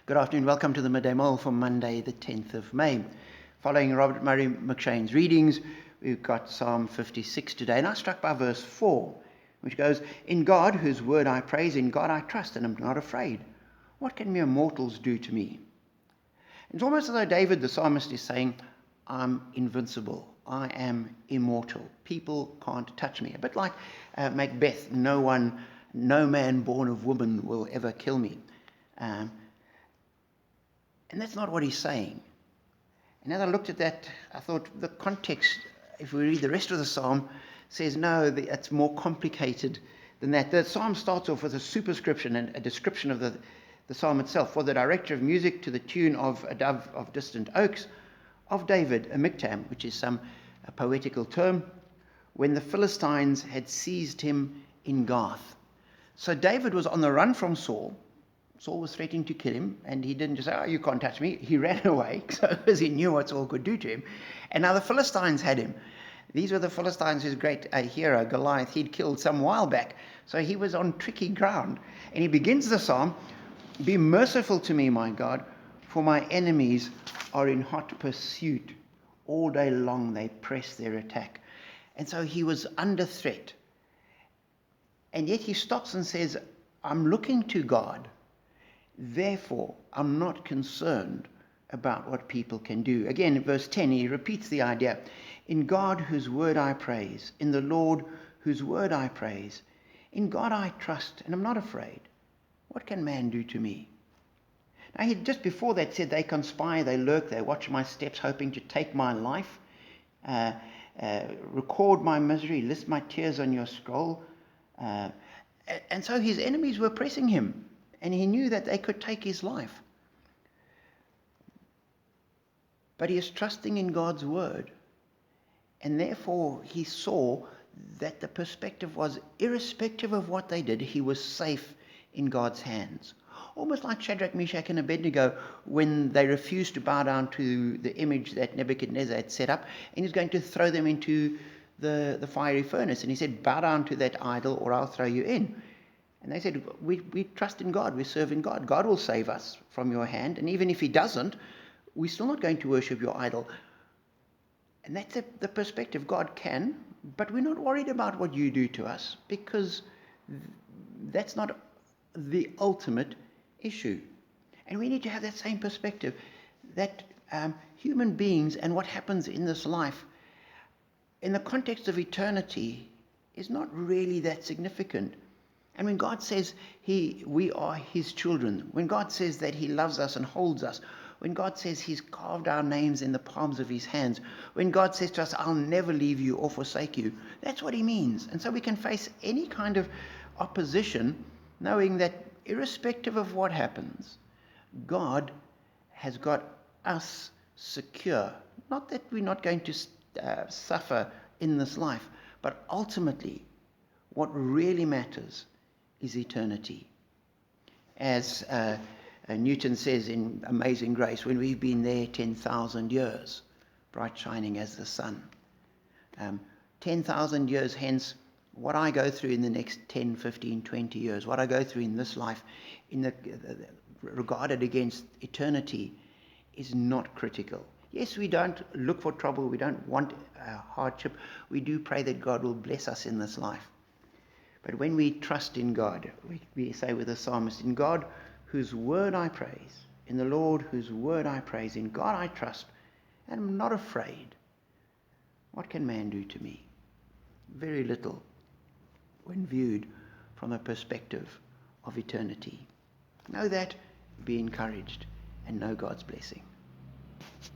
Good afternoon. Welcome to the Midday Mull for Monday, the 10th of May. Following Robert Murray McShane's readings, we've got Psalm 56 today, and I was struck by verse 4, which goes, "In God, whose word I praise, in God I trust, and am not afraid. What can mere mortals do to me?" It's almost as though David, the psalmist, is saying, I'm invincible. I am immortal. People can't touch me. A bit like Macbeth, no man born of woman will ever kill me. And that's not what he's saying. And as I looked at that, I thought the context, if we read the rest of the psalm, says no, it's more complicated than that. The psalm starts off with a superscription and a description of the psalm itself. For the director of music to the tune of a dove of distant oaks, of David, a miktam, which is a poetical term, when the Philistines had seized him in Gath. So David was on the run from Saul. Saul was threatening to kill him, and he didn't just say, "Oh, you can't touch me." He ran away because he knew what Saul could do to him. And now the Philistines had him. These were the Philistines whose great hero, Goliath, he'd killed some while back. So he was on tricky ground. And he begins the psalm, "Be merciful to me, my God, for my enemies are in hot pursuit. All day long they press their attack." And so he was under threat. And yet he stops and says, I'm looking to God. Therefore, I'm not concerned about what people can do. Again, in verse 10, he repeats the idea. In God, whose word I praise. In the Lord, whose word I praise. In God I trust, and am not afraid. What can man do to me? Now, he just before that said, they conspire, they lurk, they watch my steps, hoping to take my life. Record my misery, list my tears on your scroll. And so his enemies were pressing him. And he knew that they could take his life. But he is trusting in God's word. And therefore he saw that the perspective was, irrespective of what they did, he was safe in God's hands. Almost like Shadrach, Meshach, and Abednego when they refused to bow down to the image that Nebuchadnezzar had set up. And he was going to throw them into the fiery furnace. And he said, bow down to that idol or I'll throw you in. And they said, we trust in God, we serve in God. God will save us from your hand. And even if he doesn't, we're still not going to worship your idol. And that's the perspective. God can, but we're not worried about what you do to us because that's not the ultimate issue. And we need to have that same perspective, that human beings and what happens in this life, in the context of eternity, is not really that significant. And when God says we are his children, when God says that he loves us and holds us, when God says he's carved our names in the palms of his hands, when God says to us, I'll never leave you or forsake you, that's what he means. And so we can face any kind of opposition, knowing that irrespective of what happens, God has got us secure. Not that we're not going to suffer in this life, but ultimately what really matters is eternity. As Newton says in Amazing Grace, when we've been there 10,000 years, bright shining as the sun. 10,000 years hence, what I go through in the next 10, 15, 20 years, what I go through in this life, regarded against eternity, is not critical. Yes, we don't look for trouble, we don't want hardship, we do pray that God will bless us in this life. But when we trust in God, we say with the psalmist, in God, whose word I praise, in the Lord, whose word I praise, in God I trust, and am not afraid. What can man do to me? Very little when viewed from a perspective of eternity. Know that, be encouraged, and know God's blessing.